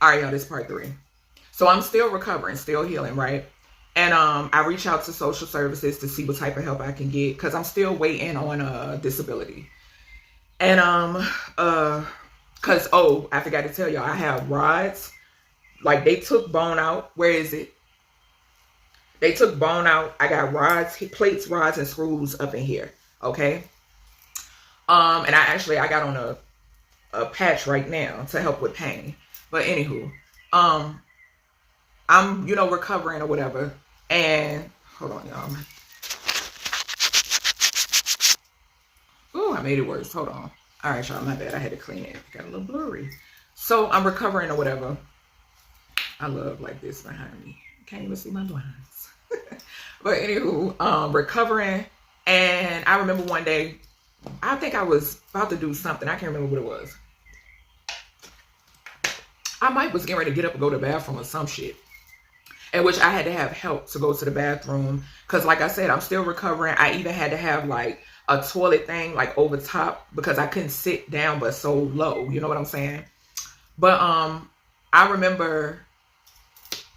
All right, y'all, this is part 3. So I'm still recovering, still healing, right? And I reach out to social services to see what type of help I can get because I'm still waiting on disability. And cause I forgot to tell y'all, I have rods. Like they took bone out. Where is it? They took bone out. I got rods, plates, rods, and screws up in here. Okay. And I got on a patch right now to help with pain. But anywho, I'm recovering or whatever. And hold on, y'all. Ooh, I made it worse. Hold on. All right, y'all, my bad. I had to clean it. Got a little blurry. So I'm recovering or whatever. I love like this behind me. Can't even see my blinds. But anywho, recovering. And I remember one day, I think I was about to do something. I can't remember what it was. I might was getting ready to get up and go to the bathroom or some shit. In which I had to have help to go to the bathroom. Because like I said, I'm still recovering. I even had to have like a toilet thing like over top because I couldn't sit down but so low. You know what I'm saying? But I remember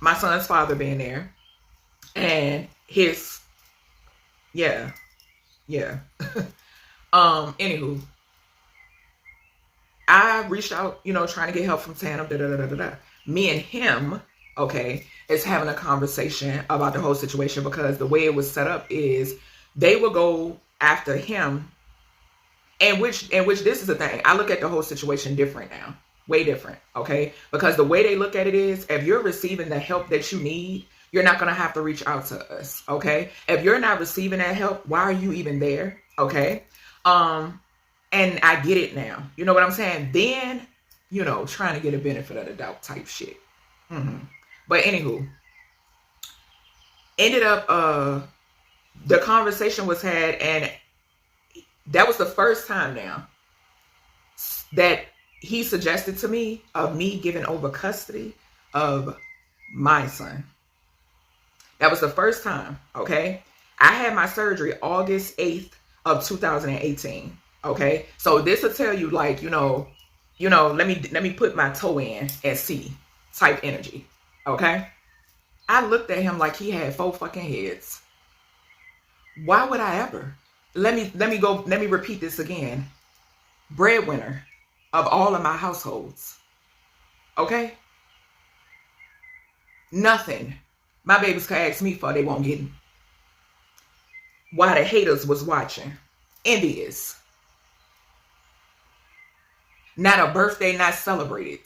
my son's father being there. And his anywho, I reached out, trying to get help from Tandem. Me and him, okay, is having a conversation about the whole situation because the way it was set up is they will go after him, and which this is the thing. I look at the whole situation different now, way different, okay? Because the way they look at it is, if you're receiving the help that you need, you're not gonna have to reach out to us, okay? If you're not receiving that help, why are you even there, okay? And I get it now. You know what I'm saying? Then, trying to get a benefit of the doubt type shit. But anywho, ended up, the conversation was had, and that was the first time now that he suggested to me of me giving over custody of my son. That was the first time, okay? I had my surgery August 8th of 2018. Okay, so this will tell you, like, let me put my toe in and see type energy. Okay, I looked at him like he had 4 fucking heads. Why would I ever? Let me repeat this again. Breadwinner of all of my households. Okay, nothing my babies could ask me for, they won't get. Why the haters was watching, envious. Not a birthday not celebrated.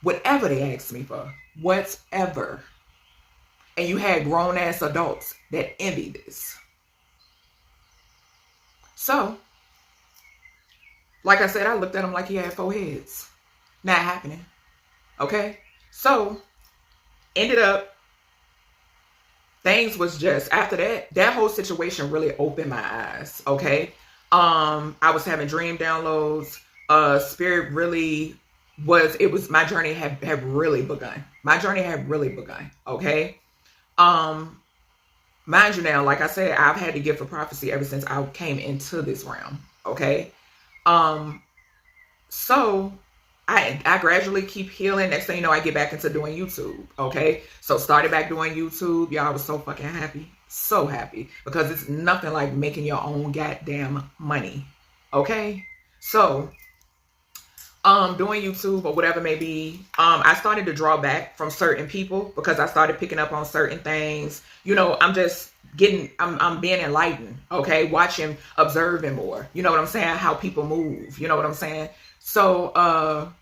Whatever they asked me for. Whatever. And you had grown ass adults that envy this. So, like I said, I looked at him like he had 4 heads. Not happening. Okay? So, ended up, things was just, after that whole situation really opened my eyes. Okay? I was having dream downloads. Spirit really was my journey had really begun. My journey had really begun. Okay. Mind you now, like I said, I've had the gift of prophecy ever since I came into this realm. Okay. So I gradually keep healing. Next thing you know, I get back into doing YouTube. Okay. So started back doing YouTube. Y'all, I was so fucking happy. So happy. Because it's nothing like making your own goddamn money. Okay. So doing YouTube or whatever it may be, I started to draw back from certain people because I started picking up on certain things. I'm just I'm being enlightened, okay? Watching, observing more. You know what I'm saying? How people move. You know what I'm saying? So,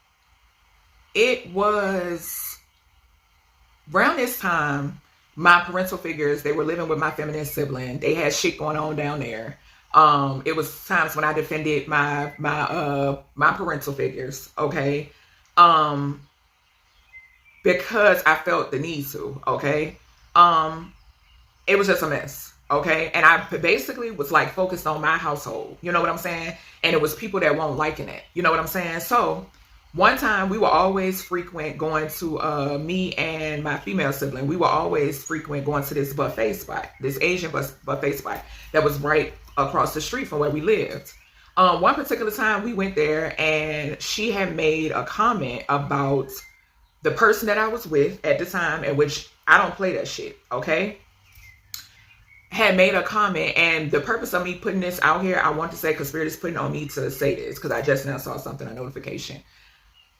it was around this time, my parental figures, they were living with my feminine sibling. They had shit going on down there. It was times when I defended my parental figures, okay? Because I felt the need to, okay? It was just a mess, okay? And I basically was like focused on my household, you know what I'm saying? And it was people that weren't liking it, you know what I'm saying? So one time we were always frequent going to, me and my female sibling, we were always frequent going to this buffet spot, this Asian buffet spot that was right across the street from where we lived. One particular time we went there and she had made a comment about the person that I was with at the time, in which I don't play that shit, okay, had made a comment. And the purpose of me putting this out here, I want to say, because Spirit is putting on me to say this, because I just now saw something, a notification.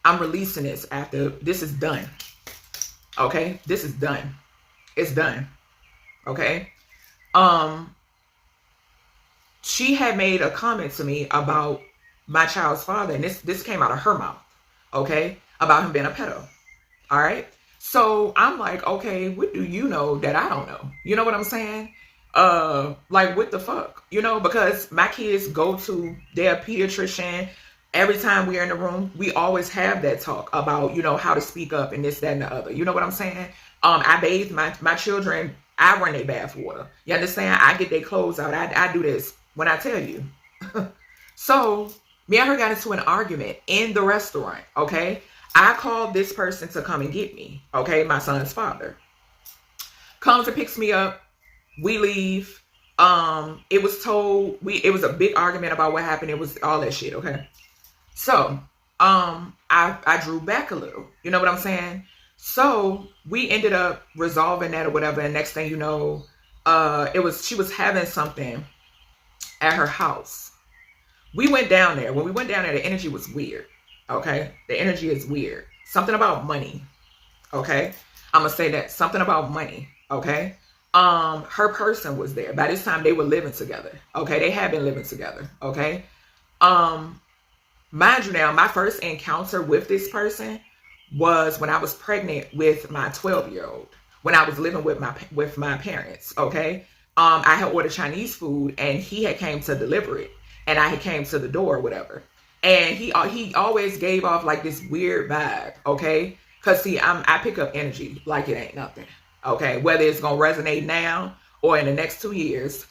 I'm releasing this after this is done. Okay, this is done. It's done. Okay. She had made a comment to me about my child's father, and this came out of her mouth. Okay, about him being a pedo. All right. So I'm like, okay, what do you know that I don't know? You know what I'm saying? Like, what the fuck? You know, because my kids go to their pediatrician. Every time we're in the room, we always have that talk about, you know, how to speak up and this, that, and the other. You know what I'm saying? I bathe my children. I run their bath water. You understand? I get their clothes out. I do this when I tell you. So me and her got into an argument in the restaurant. Okay. I called this person to come and get me. Okay. My son's father comes and picks me up. We leave. It was told, it was a big argument about what happened. It was all that shit. Okay. So, I drew back a little, you know what I'm saying? So we ended up resolving that or whatever. And next thing you know, she was having something at her house. We went down there. When we went down there, the energy was weird. Okay. The energy is weird. Something about money. Okay. I'm going to say that, something about money. Okay. Her person was there. By this time they were living together. Okay. They had been living together. Okay. Mind you now, my first encounter with this person was when I was pregnant with my 12-year-old, when I was living with my parents, okay? I had ordered Chinese food and he had came to deliver it, and I had came to the door or whatever. And he always gave off like this weird vibe, okay? Because see, I pick up energy like it ain't nothing, okay? Whether it's going to resonate now or in the next 2 years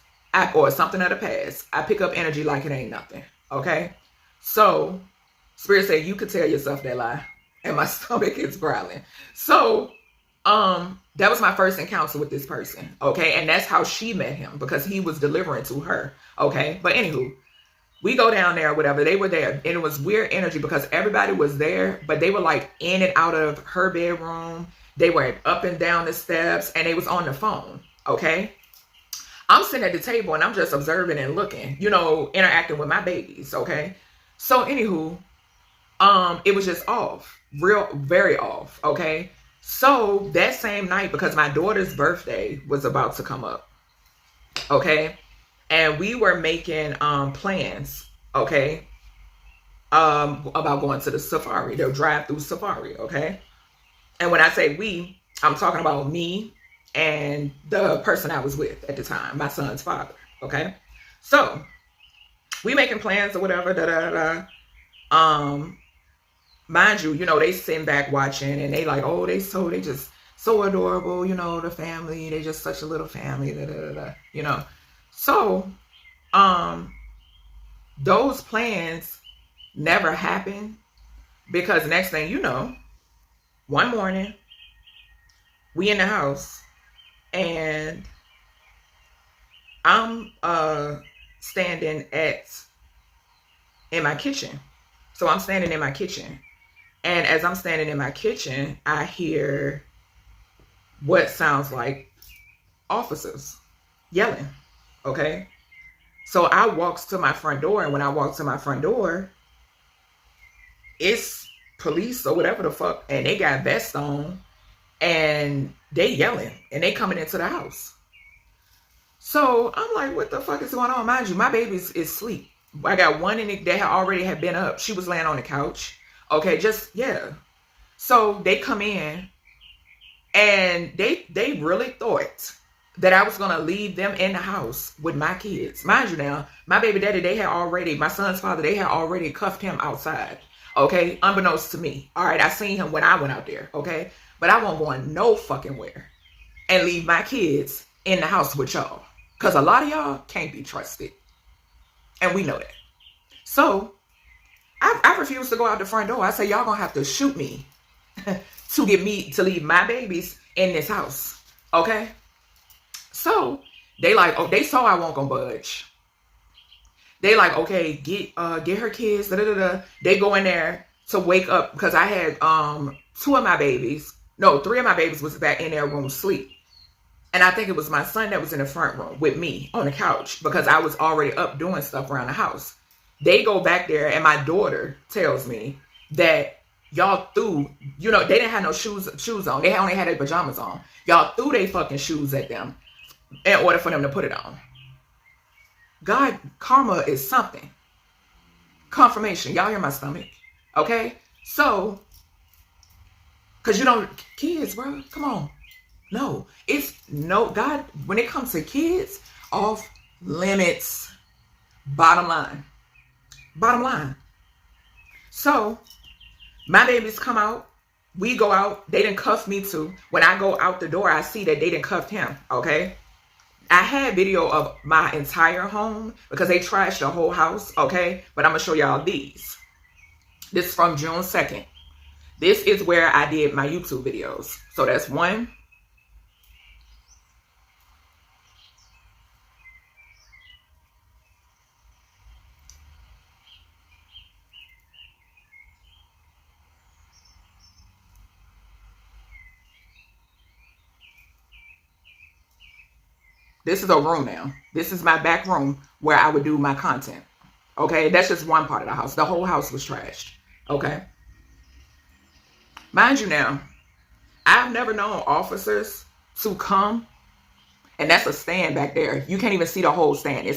or something of the past, I pick up energy like it ain't nothing, okay? So, Spirit said, you could tell yourself that lie. And my stomach is growling. So, that was my first encounter with this person. Okay. And that's how she met him, because he was delivering to her. Okay. But anywho, we go down there or whatever. They were there. And it was weird energy because everybody was there, but they were like in and out of her bedroom. They were up and down the steps, and they was on the phone. Okay. I'm sitting at the table and I'm just observing and looking, you know, interacting with my babies. Okay. So anywho, it was just off, very off. Okay. So that same night, because my daughter's birthday was about to come up. Okay. And we were making, plans. Okay. About going to the safari, the drive-through safari. Okay. And when I say we, I'm talking about me and the person I was with at the time, my son's father. Okay. So we making plans or whatever, mind you, you know, they sitting back watching and they like, oh, they just so adorable, you know, the family, they just such a little family, you know. So, those plans never happened, because next thing you know, one morning, we in the house and I'm, standing in my kitchen. So I'm standing in my kitchen. And as I'm standing in my kitchen, I hear what sounds like officers yelling. Okay. So I walks to my front door. And when I walk to my front door, it's police or whatever the fuck. And they got vests on and they yelling and they coming into the house. So I'm like, what the fuck is going on? Mind you, my baby is asleep. I got one in it that already had been up. She was laying on the couch. Okay, yeah. So they come in and they really thought that I was going to leave them in the house with my kids. Mind you now, my baby daddy, my son's father, they had already cuffed him outside. Okay, unbeknownst to me. All right, I seen him when I went out there. Okay, but I won't go no fucking where and leave my kids in the house with y'all. Because a lot of y'all can't be trusted. And we know that. So, I refuse to go out the front door. I say, y'all gonna have to shoot me to get me to leave my babies in this house. Okay? So, they like, oh, they saw I won't gonna budge. They like, okay, get her kids, They go in there to wake up, because I had three of my babies was back in their room sleep. And I think it was my son that was in the front room with me on the couch because I was already up doing stuff around the house. They go back there and my daughter tells me that y'all threw, they didn't have no shoes on. They only had their pajamas on. Y'all threw their fucking shoes at them in order for them to put it on. God, karma is something. Confirmation. Y'all hear my stomach? Okay? So, because kids, bro, come on. No, God, when it comes to kids, off limits. Bottom line. So, my babies come out. We go out. They didn't cuff me too. When I go out the door, I see that they didn't cuff him. Okay? I had video of my entire home because they trashed the whole house. Okay? But I'm going to show y'all these. This is from June 2nd. This is where I did my YouTube videos. So that's one. This is a room now. This is my back room where I would do my content. Okay, that's just one part of the house. The whole house was trashed. Okay. Mind you now, I've never known officers to come, and that's a stand back there. You can't even see the whole stand.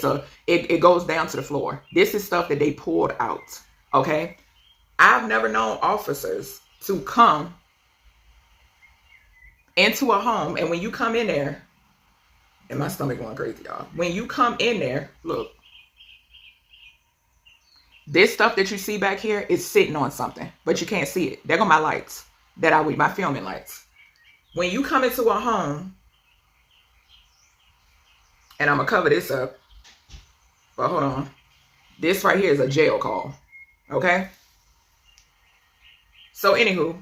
It goes down to the floor. This is stuff that they pulled out. Okay. I've never known officers to come into a home, and when you come in there, and my stomach going crazy, y'all. When you come in there, look. This stuff that you see back here is sitting on something, but you can't see it. There go my lights my filming lights. When you come into a home, and I'm going to cover this up, but hold on. This right here is a jail call, okay? So anywho,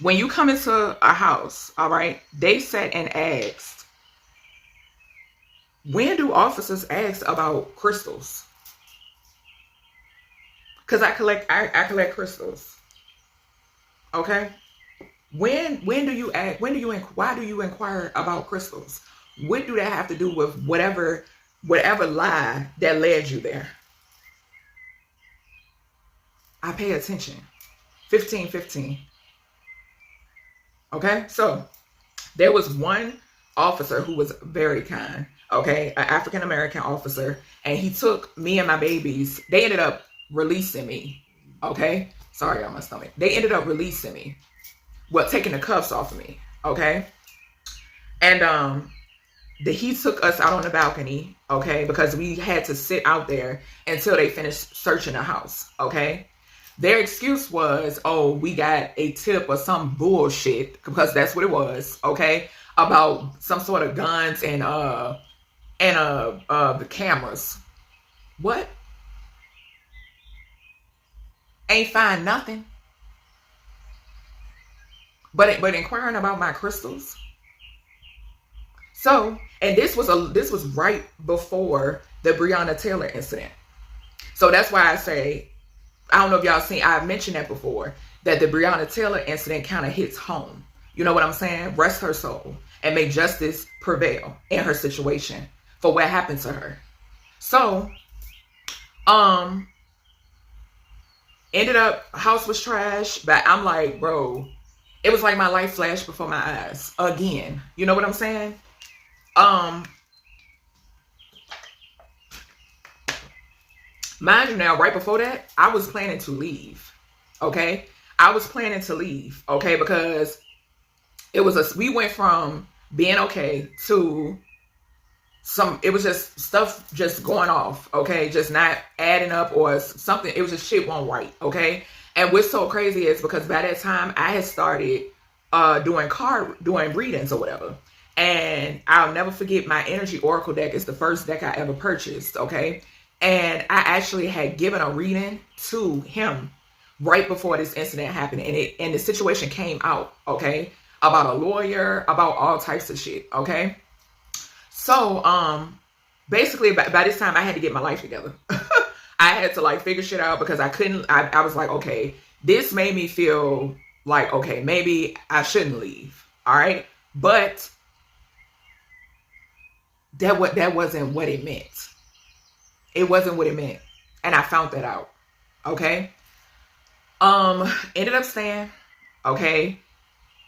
when you come into a house, all right, they sat and asked, when do officers ask about crystals? Because I collect crystals. Okay? Why do you inquire about crystals? What do that have to do with whatever lie that led you there? I pay attention. 15. Okay? So there was one officer who was very kind. Okay, an African-American officer, and he took me and my babies. They ended up releasing me. Okay, sorry on my stomach. They ended up releasing me. Well, taking the cuffs off of me. Okay, and he took us out on the balcony. Okay, because we had to sit out there until they finished searching the house. Okay, their excuse was, "Oh, we got a tip or some bullshit," because that's what it was. Okay, about some sort of guns and the cameras. What? Ain't find nothing. But inquiring about my crystals. So, and this was right before the Breonna Taylor incident. So that's why I say, I don't know if y'all seen, I've mentioned that before, that the Breonna Taylor incident kind of hits home. You know what I'm saying? Rest her soul and may justice prevail in her situation for what happened to her. So, ended up, house was trash, but I'm like, bro, it was like my life flashed before my eyes again. You know what I'm saying? Mind you now, right before that, I was planning to leave. Okay? I was planning to leave. Okay? Because we went from being okay to it was just stuff just going off, okay? Just not adding up or something. It was just shit won't right, okay? And what's so crazy is because by that time I had started doing readings or whatever. And I'll never forget, my Energy Oracle deck is the first deck I ever purchased, okay? And I actually had given a reading to him right before this incident happened. And the situation came out, okay? About a lawyer, about all types of shit, okay? So, basically by this time I had to get my life together. I had to like figure shit out because I couldn't, I was like, okay, this made me feel like, okay, maybe I shouldn't leave. All right. But that wasn't what it meant. It wasn't what it meant. And I found that out. Okay. Ended up staying. Okay.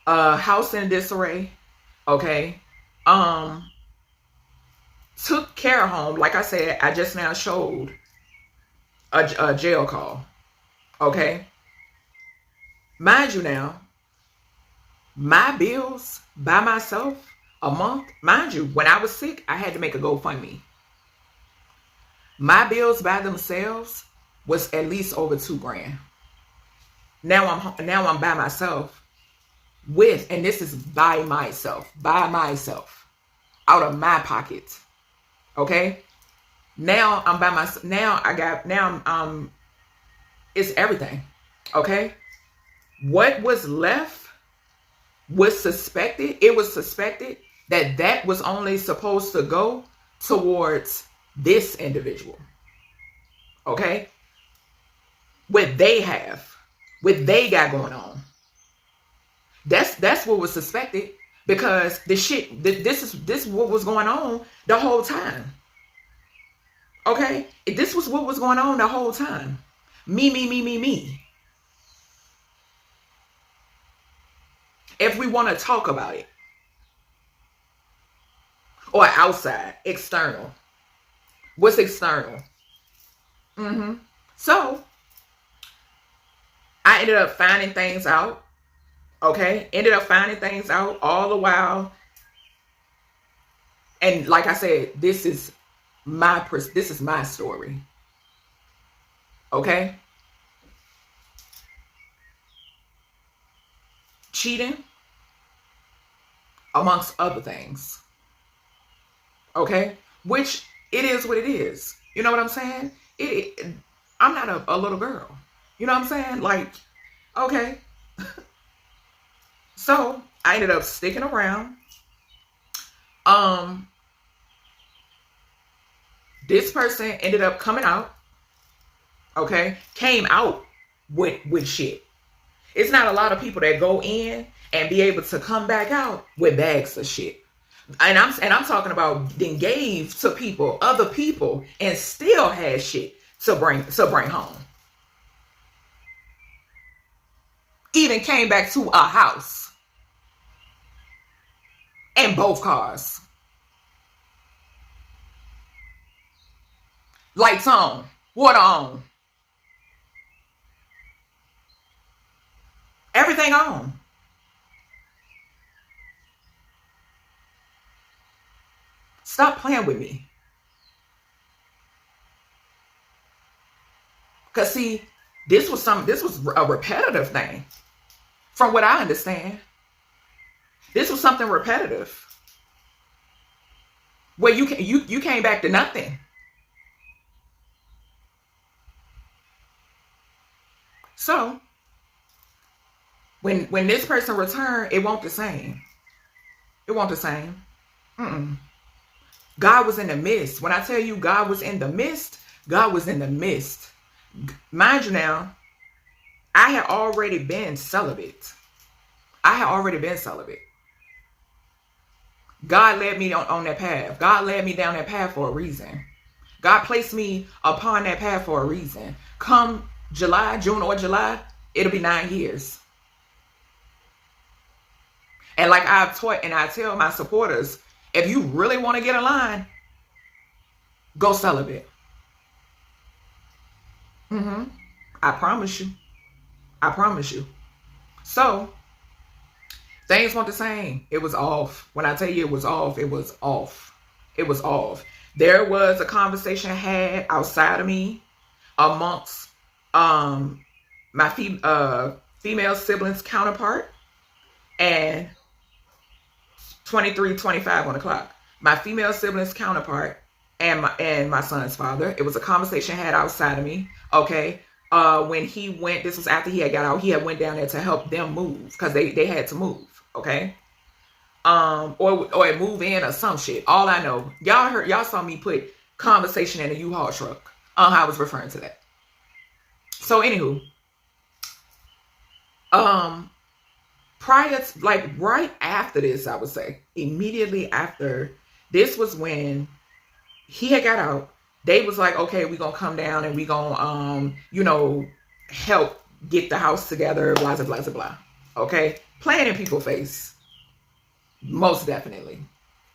House in disarray. Okay. Took care home. Like I said, I just now showed a jail call. Okay. Mind you now, my bills by myself a month, mind you, when I was sick, I had to make a GoFundMe. My bills by themselves was at least over $2,000. Now I'm by myself with, and this is by myself, out of my pocket. Okay. Now I'm by myself. It's everything. Okay. What was left was suspected. It was suspected that was only supposed to go towards this individual. Okay. What they got going on. That's what was suspected, because this is what was going on the whole time. Okay. This was what was going on the whole time. Me. If we want to talk about it, or outside, external. What's external? So I ended up finding things out. Okay. Ended up finding things out all the while. And like I said, this is my story. Okay. Cheating, amongst other things. Okay. Which it is what it is. You know what I'm saying? I'm not a little girl. You know what I'm saying? Like, okay. So I ended up sticking around. This person ended up coming out. Okay. Came out with shit. It's not a lot of people that go in and be able to come back out with bags of shit. And I'm talking about then gave to people, other people, and still had shit to bring home. Even came back to a house. And both cars. Lights on. Water on. Everything on. Stop playing with me. Because see, this was a repetitive thing. From what I understand. This was something repetitive. Where you came back to nothing. So when this person returned, it won't the same. It won't the same. God was in the midst. When I tell you God was in the midst, God was in the midst. Mind you now, I had already been celibate. God led me on that path. God led me down that path for a reason. God placed me upon that path for a reason. Come June or July, it'll be 9 years. And like I've taught and I tell my supporters, if you really want to get a line, go celibate. I promise you. So, things weren't the same. It was off. When I tell you it was off, it was off. There was a conversation had outside of me amongst my female siblings counterpart and 23, 25 on the clock. My female siblings counterpart and my son's father. It was a conversation had outside of me. Okay. When he went, this was after he had got out, he had went down there to help them move because they had to move. Okay. Or move in or some shit. All I know, y'all saw me put conversation in a U-Haul truck. I was referring to that. So anywho, prior to, like right after this, I would say, immediately after, this was when he had got out. They was like, okay, we gonna come down and we gonna help get the house together, blah blah blah blah. Okay, playing in people's face, most definitely.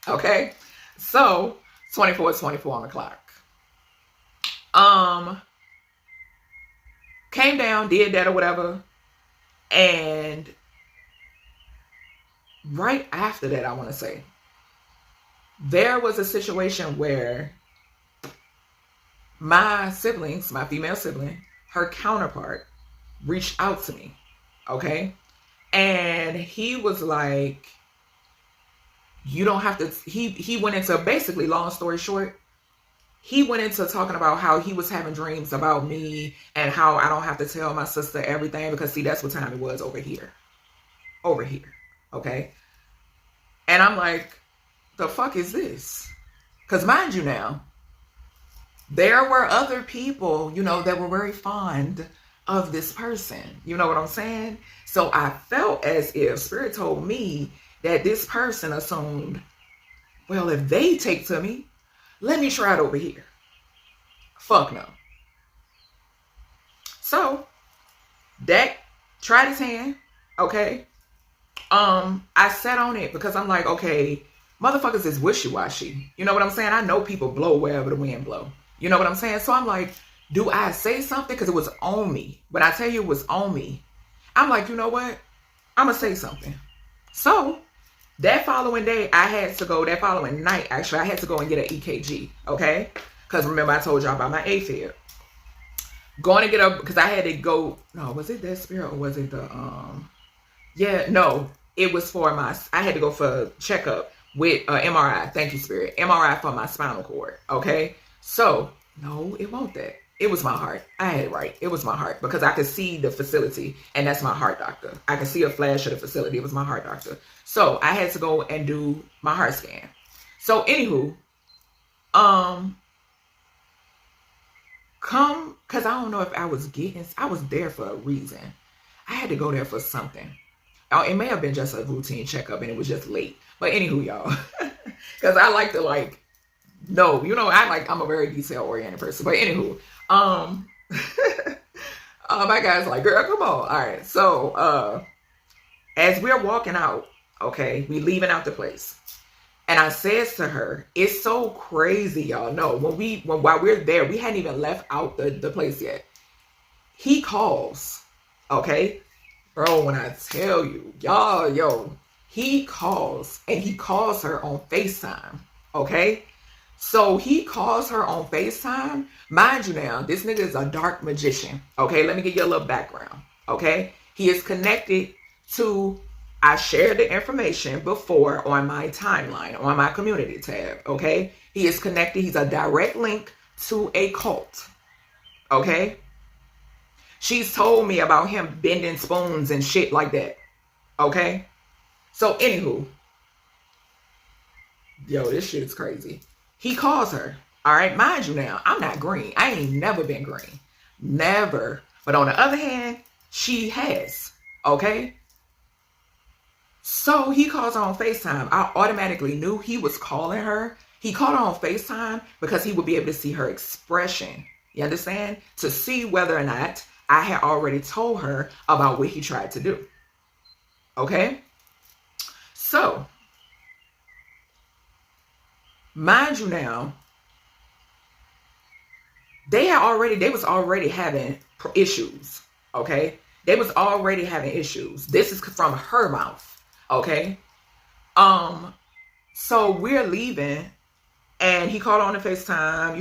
Okay, so 24 on the clock. Came down, did that or whatever, and right after that, I want to say, there was a situation where my siblings, my female sibling, her counterpart, reached out to me, okay? And he was like, you don't have to, he went into, basically, long story short, he went into talking about how he was having dreams about me and how I don't have to tell my sister everything because, see, that's what time it was over here. Over here, okay? And I'm like, the fuck is this? Because mind you now, there were other people, that were very fond of this person. You know what I'm saying? So I felt as if Spirit told me that this person assumed, well, if they take to me, let me try it over here. Fuck no. So that tried his hand, okay? I sat on it because I'm like, okay, motherfuckers is wishy-washy. You know what I'm saying? I know people blow wherever the wind blow. You know what I'm saying? So I'm like, do I say something? Because it was on me. When I tell you it was on me, I'm like, you know what? I'm going to say something. So that following day, that following night, actually, I had to go and get an EKG, okay? Because remember, I told y'all about my AFib. Going to get up, because I had to go, no, was it that Spirit or was it the, no, it was for I had to go for a checkup with MRI. Thank you, Spirit. MRI for my spinal cord, okay? So, no, it won't that. It was my heart. I had it right. It was my heart because I could see the facility and that's my heart doctor. I could see a flash of the facility. It was my heart doctor. So I had to go and do my heart scan. So anywho, because I don't know if I was there for a reason. I had to go there for something. It may have been just a routine checkup and it was just late. But anywho, y'all, because I like to I'm a very detail oriented person. But anywho, my guy's like, girl, come on. All right. So, as we're walking out, okay, we leaving out the place. And I says to her, it's so crazy, y'all. No, while we're there, we hadn't even left out the place yet. He calls, okay? Bro, when I tell you, y'all, he calls and he calls her on FaceTime, okay? So he calls her on FaceTime. Mind you now, this nigga is a dark magician. Okay, let me give you a little background. Okay, he is connected to, I shared the information before on my timeline, on my community tab. Okay, he is connected. He's a direct link to a cult. Okay, she's told me about him bending spoons and shit like that. Okay, so anywho, yo, this shit is crazy. He calls her. All right, mind you now, I'm not green. I ain't never been green. Never. But on the other hand, she has. Okay? So he calls her on FaceTime. I automatically knew he was calling her. He called her on FaceTime because he would be able to see her expression. You understand? To see whether or not I had already told her about what he tried to do. Okay? So, mind you now, they was already having issues, okay? They was already having issues. This is from her mouth, okay? So we're leaving, and he called on the FaceTime,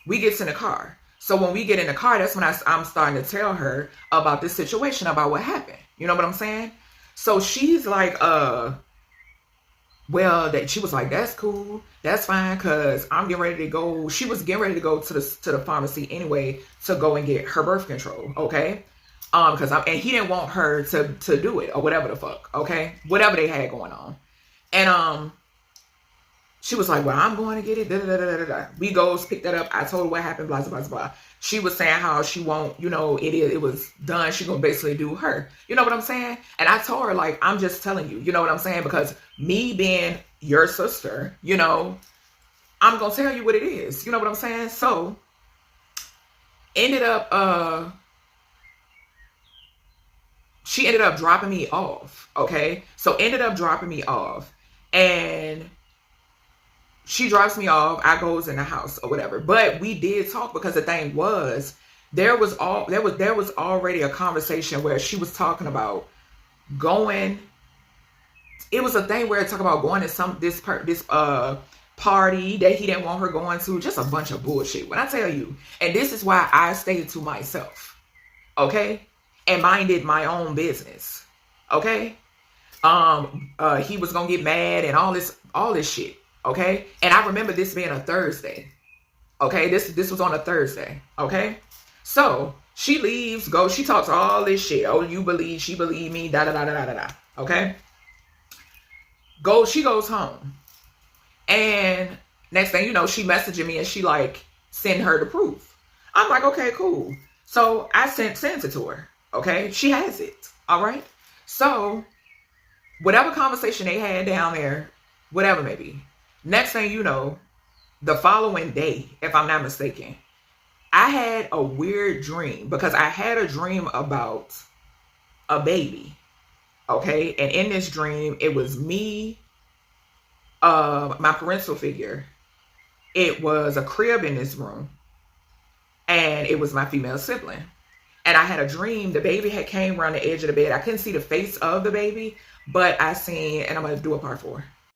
We get in the car. So when we get in the car, that's when I'm starting to tell her about this situation, about what happened. You know what I'm saying? So she's like, she was like, that's cool, that's fine, because I'm getting ready to go. She was getting ready to go to the pharmacy anyway to go and get her birth control, okay? And he didn't want her to do it or whatever the fuck, okay? Whatever they had going on. And she was like, well, I'm going to get it. Da, da, da, da, da. We goes, pick that up. I told her what happened, blah, blah, blah, blah. she was saying how she won't, it was done. She gonna basically do her. You know what I'm saying? And I told her, like, I'm just telling you, you know what I'm saying? Because me being your sister, I'm gonna tell you what it is. You know what I'm saying? So ended up she ended up dropping me off. Okay. So ended up dropping me off. And she drops me off. I goes in the house or whatever. But we did talk, because the thing was, there was already a conversation where she was talking about going. It was a thing where it talked about going to this party that he didn't want her going to. Just a bunch of bullshit. When I tell you, and this is why I stayed to myself, okay, and minded my own business, okay. He was gonna get mad and all this shit. Okay. And I remember this being a Thursday. Okay. This was on a Thursday. Okay. So she leaves, goes, she talks all this shit. Oh, she believe me, da da da da da da. Okay. She goes home. And next thing you know, she messaging me and she like send her the proof. I'm like, okay, cool. So I sent it to her. Okay. She has it. All right. So whatever conversation they had down there, whatever maybe. Next thing you know, the following day, if I'm not mistaken, I had a weird dream, because I had a dream about a baby. Okay. And in this dream, it was me, my parental figure. It was a crib in this room. And it was my female sibling. And I had a dream. The baby had came around the edge of the bed. I couldn't see the face of the baby, but I seen, and I'm going to do a part 4.